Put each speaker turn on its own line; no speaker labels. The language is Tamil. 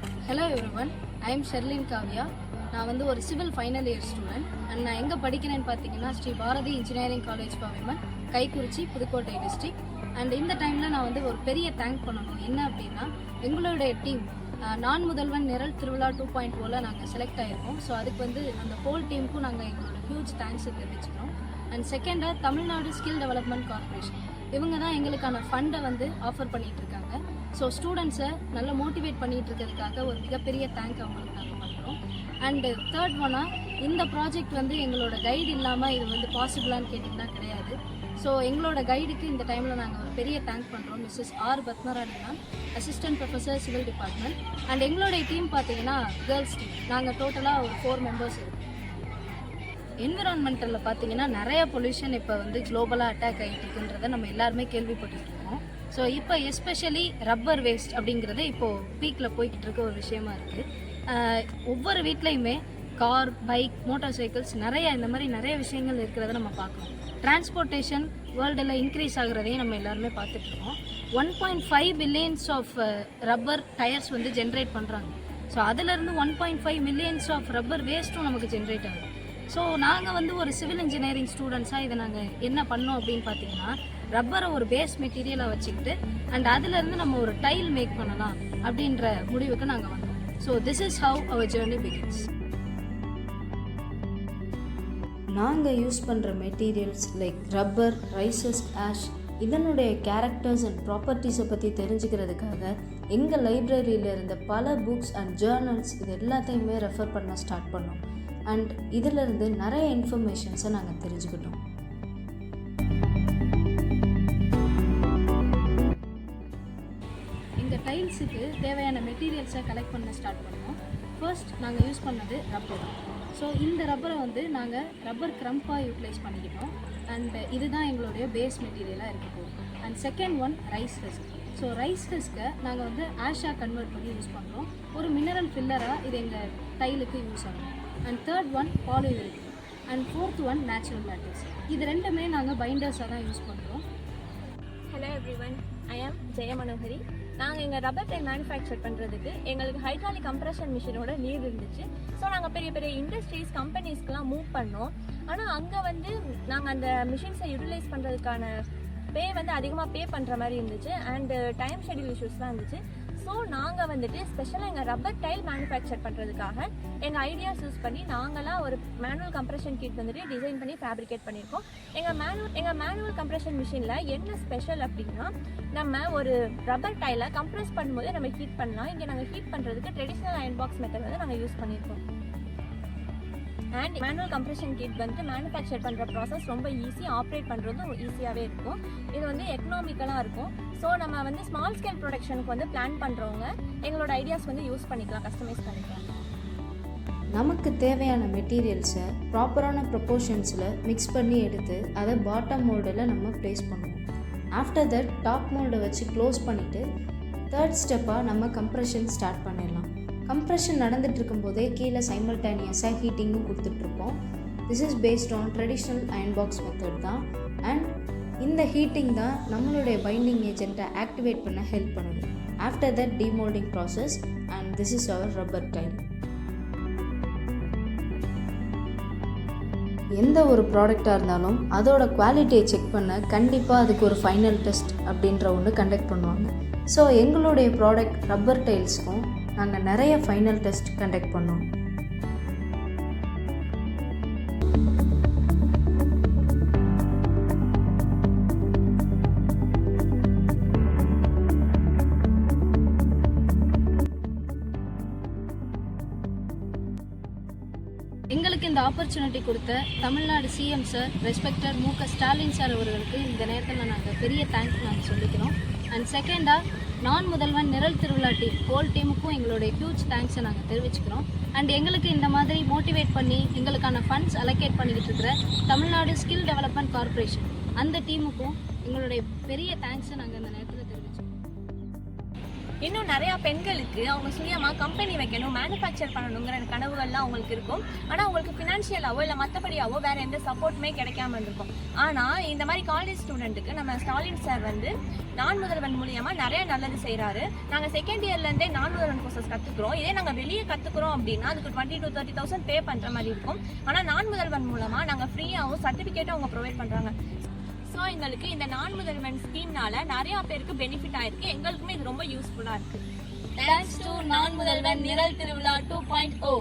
Hello everyone, I am Sherlyn Kavya. நான் வந்து ஒரு civil final year student and நான் எங்கே படிக்கிறேன்னு பார்த்தீங்கன்னா Shri Bharathi engineering college for women, Kaikurichi, Pudukkottai district. And இந்த டைமில் நான் வந்து ஒரு பெரிய தேங்க் பண்ணணும். என்ன அப்படின்னா, எங்களுடைய டீம் நான் முதல்வன் நிரல் திருவிழா 2.0 நாங்கள் செலக்ட் ஆகிருக்கோம். ஸோ அதுக்கு வந்து அந்த ஹோல் டீமுக்கும் நாங்கள் எங்களோட ஹியூஜ் தேங்க்ஸை தெரிவிச்சுக்கிறோம். அண்ட் செகண்டாக தமிழ்நாடு ஸ்கில் டெவலப்மெண்ட் கார்பரேஷன், இவங்க தான் எங்களுக்கான ஃபண்டை வந்து ஆஃபர் பண்ணிகிட்டு இருக்காங்க. ஸோ ஸ்டூடெண்ட்ஸை நல்லா மோட்டிவேட் பண்ணிகிட்டு இருக்கிறதுக்காக ஒரு மிகப்பெரிய தேங்க் அவங்களுக்கு நாங்கள் பண்ணுறோம். அண்டு தேர்ட் ஒன்னாக, இந்த ப்ராஜெக்ட் வந்து எங்களோட கைடு இல்லாமல் இது வந்து பாசிபிளான்னு கேட்டிங்கன்னா கிடையாது. ஸோ எங்களோட கைடுக்கு இந்த டைமில் நாங்கள் ஒரு பெரிய தேங்க் பண்ணுறோம். Mrs R Padmarani ma'am, assistant professor civil department. And எங்களுடைய டீம் பார்த்தீங்கன்னா கேர்ள்ஸ் டீம். நாங்கள் டோட்டலாக ஒரு 4 மெம்பர்ஸ் இருக்கோம். என்விரான்மெண்டலில் பார்த்தீங்கன்னா நிறைய பொல்யூஷன் இப்போ வந்து குளோபலாக அட்டாக் ஆகிட்டு இருக்குன்றதை நம்ம எல்லாருமே கேள்விப்பட்டுருக்கோம். ஸோ இப்போ எஸ்பெஷலி ரப்பர் வேஸ்ட் அப்படிங்கிறது இப்போது பீக்கில் போய்கிட்டு இருக்க ஒரு விஷயமா இருக்குது. ஒவ்வொரு வீட்லேயுமே கார், பைக், மோட்டார் சைக்கிள்ஸ் நிறைய இந்த மாதிரி நிறைய விஷயங்கள் இருக்கிறத நம்ம பார்க்கணும். டிரான்ஸ்போர்ட்டேஷன் வேர்ல்டில் இன்க்ரீஸ் ஆகுறதையும் நம்ம எல்லாருமே பார்த்துட்ருக்கோம். 1.5 பில்லியன்ஸ் ஆஃப் ரப்பர் டயர்ஸ் வந்து ஜென்ரேட் பண்ணுறாங்க. ஸோ அதிலேருந்து 1.5 மில்லியன்ஸ் ஆஃப் ரப்பர் வேஸ்ட்டும் நமக்கு ஜென்ரேட் ஆகுது. ஸோ நாங்கள் வந்து ஒரு சிவில் இன்ஜினியரிங் ஸ்டூடெண்ட்ஸாக இதை நாங்கள் என்ன பண்ணோம் அப்படின்னு பார்த்தீங்கன்னா, ரப்பரை ஒரு பேஸ் மெட்டீரியலாக வச்சுக்கிட்டு அண்ட் அதிலேருந்து நம்ம ஒரு டைல் மேக் பண்ணலாம் அப்படின்ற முடிவுக்கு நாங்கள் வந்தோம். So this is how our journey begins.
நாங்கள் யூஸ் பண்ணுற materials like rubber, rices, ash, இதனுடைய கேரக்டர்ஸ் அண்ட் ப்ராப்பர்ட்டிஸை பற்றி தெரிஞ்சுக்கிறதுக்காக எங்கள் லைப்ரரியில் இருந்த பல புக்ஸ் அண்ட் ஜேர்னல்ஸ் இது எல்லாத்தையுமே ரெஃபர் பண்ண ஸ்டார்ட் பண்ணோம். அண்ட் இதிலிருந்து நிறைய இன்ஃபர்மேஷன்ஸை நாங்கள் தெரிஞ்சுக்கிட்டோம்.
எங்கள் டைல்ஸுக்கு தேவையான மெட்டீரியல்ஸை கலெக்ட் பண்ண ஸ்டார்ட் பண்ணோம். ஃபர்ஸ்ட் நாங்கள் யூஸ் பண்ணது ரப்பர். ஸோ இந்த ரப்பரை வந்து நாங்கள் ரப்பர் க்ரம்பாக யூட்டிலைஸ் பண்ணிக்கிட்டோம். அண்ட் இதுதான் எங்களுடைய பேஸ் மெட்டீரியலாக இருக்க போகுது. And second one rice husk. So rice ஹஸ்க்கை நாங்கள் வந்து ஆஷாக கன்வெர்ட் பண்ணி யூஸ் பண்ணுறோம். ஒரு மினரல் ஃபில்லராக இது எங்கள் டைலுக்கு யூஸ் ஆகும். அண்ட் தேர்ட் ஒன் பாலிவிரிக். And fourth one natural matters. இது ரெண்டுமே நாங்கள் பைண்டர்ஸாக தான் யூஸ் பண்ணுறோம்.
ஹலோ எவ்ரிவன், ஐ ஆம் ஜெய மனோகரி. நாங்கள் எங்கள் ரப்பர் டைல் மேனுஃபேக்சர் பண்ணுறதுக்கு எங்களுக்கு ஹைட்ராலிக் கம்ப்ரஷன் மிஷினோட நீட் இருந்துச்சு. ஸோ நாங்கள் பெரிய பெரிய இண்டஸ்ட்ரீஸ், கம்பெனிஸ்க்கெலாம் மூவ் பண்ணோம். ஆனால் அங்கே வந்து நாங்கள் அந்த மிஷின்ஸை யூட்டிலைஸ் பண்ணுறதுக்கான பே வந்து அதிகமாக பே பண்ணுற மாதிரி இருந்துச்சு. அண்டு டைம் ஷெட்யூல் இஷ்யூஸ்லாம் இருந்துச்சு. ஸோ நாங்கள் வந்துட்டு ஸ்பெஷலாக எங்கள் ரப்பர் டைல் மேனுஃபேக்சர் பண்ணுறதுக்காக எங்கள் ஐடியாஸ் யூஸ் பண்ணி நாங்களாம் ஒரு மேனுவல் கம்ப்ரெஷன் கிட் வந்துட்டு டிசைன் பண்ணி ஃபேப்ரிகேட் பண்ணியிருக்கோம். எங்கள் மேனுவல் கம்ப்ரெஷன் மிஷினில் என்ன ஸ்பெஷல் அப்படின்னா, நம்ம ஒரு ரப்பர் டைலை கம்ப்ரெஸ் பண்ணும்போது நம்ம ஹீட் பண்ணலாம். இங்கே நாங்கள் ஹீட் பண்ணுறதுக்கு ட்ரெடிஷ்னல் அயன் பாக்ஸ் மெத்தட் வந்து நாங்கள் யூஸ் பண்ணியிருக்கோம். அண்ட் மேனுவல் கம்ப்ரெஷன் கிட் வந்து மேனுஃபேக்சர் பண்ணுற ப்ராசஸ் ரொம்ப ஈஸி, ஆப்ரேட் பண்ணுறதும் ஈஸியாகவே இருக்கும். இது வந்து எக்கனாமிக்கலாக இருக்கும். ஸோ நம்ம வந்து ஸ்மால் ஸ்கேல் ப்ரொடக்ஷனுக்கு வந்து பிளான் பண்ணுறவங்க எங்களோட ஐடியாஸ் வந்து யூஸ் பண்ணிக்கலாம், கஸ்டமைஸ் பண்ணிக்கலாம்.
நமக்கு தேவையான மெட்டீரியல்ஸை ப்ராப்பரான ப்ரொப்போர்ஷன்ஸில் மிக்ஸ் பண்ணி எடுத்து அதை பாட்டம் மோல்டில் நம்ம ப்ளேஸ் பண்ணுவோம். ஆஃப்டர் தட் டாப் மோல்டை வச்சு க்ளோஸ் பண்ணிவிட்டு தேர்ட் ஸ்டெப்பாக நம்ம கம்ப்ரெஷன் ஸ்டார்ட் பண்ணிடலாம். கம்ப்ரெஷன் நடந்துட்டு இருக்கும்போதே கீழே சைமல்டேனியஸாக ஹீட்டிங்கும் கொடுத்துட்ருப்போம். This is based on traditional iron box method தான். அண்ட் இந்த ஹீட்டிங் தான் நம்மளுடைய பைண்டிங் ஏஜென்ட்டை ஆக்டிவேட் பண்ண ஹெல்ப் பண்ணுது. After that demoulding process and this is our rubber tile. எந்த ஒரு ப்ராடக்டாக இருந்தாலும் அதோட குவாலிட்டியை செக் பண்ண கண்டிப்பாக அதுக்கு ஒரு ஃபைனல் டெஸ்ட் அப்படின்ற ஒன்று கண்டக்ட் பண்ணுவாங்க. ஸோ எங்களுடைய ப்ராடக்ட் ரப்பர் டைல்ஸ்க்கும் நாங்கள் நிறைய ஃபைனல் டெஸ்ட் கண்டக்ட் பண்ணோம்.
எங்களுக்கு இந்த ஆப்பர்ச்சுனிட்டி கொடுத்த Tamil Nadu CM sir, respected M K. Stalin sir அவர்களுக்கு இந்த நேரத்தில் நாங்கள் பெரிய தேங்க்ஸ் நாங்கள் சொல்லிக்கிறோம். அண்ட் செகண்டாக நான் முதல்வன் நிரல் திருவிழா டீம் ஹோல் டீமுக்கும் எங்களுடைய ஹியூஜ் தேங்க்ஸை நாங்கள் தெரிவிச்சுக்கிறோம். அண்ட் எங்களுக்கு இந்த மாதிரி மோட்டிவேட் பண்ணி எங்களுக்கான ஃபண்ட்ஸ் அலோகேட் பண்ணிக்கிட்டு இருக்கிற தமிழ்நாடு ஸ்கில் டெவலப்மெண்ட் கார்பரேஷன் அந்த டீமுக்கும் எங்களுடைய பெரிய தேங்க்ஸை நாங்கள் இந்த நேரத்தில் தெரிவிச்சுக்கிறோம்.
இன்னும் நிறைய பெண்களுக்கு அவங்க சுயமா கம்பெனி வைக்கணும், மேனுஃபேக்சர் பண்ணணுங்கிற கனவுகள்லாம் அவங்களுக்கு இருக்கும். ஆனால் அவங்களுக்கு ஃபினான்ஷியலாவோ இல்லை மற்றபடியாவோ வேற எந்த சப்போர்ட்டுமே கிடைக்காம இருந்திருக்கும். ஆனால் இந்த மாதிரி காலேஜ் ஸ்டூடெண்ட்டுக்கு நம்ம ஸ்டாலின் சார் வந்து நான் முதல்வன் மூலியமா நிறைய நல்லது செய்கிறாரு. நாங்கள் செகண்ட் இயர்லேருந்தே நான் முதல்வன் கோர்சஸ் கற்றுக்குறோம். இதே நாங்கள் வெளியே கற்றுக்குறோம் அப்படின்னா அதுக்கு 20,000 to 30,000 பே பண்ணுற மாதிரி இருக்கும். ஆனால் நான் முதல்வன் மூலமாக நாங்கள் ஃப்ரீயாகவும் சர்டிஃபிகேட்டும் அவங்க ப்ரொவைட் பண்ணுறாங்க. ஸோ எங்களுக்கு இந்த நான் முதல்வன் ஸ்கீம்னால நிறைய பேருக்கு பெனிஃபிட் ஆயிருக்கு. எங்களுக்குமே இது ரொம்ப யூஸ்ஃபுல்லாக இருக்குது. தேங்க்ஸ் டு நான் முதல்வன் நிரல் திருவிழா 2.0.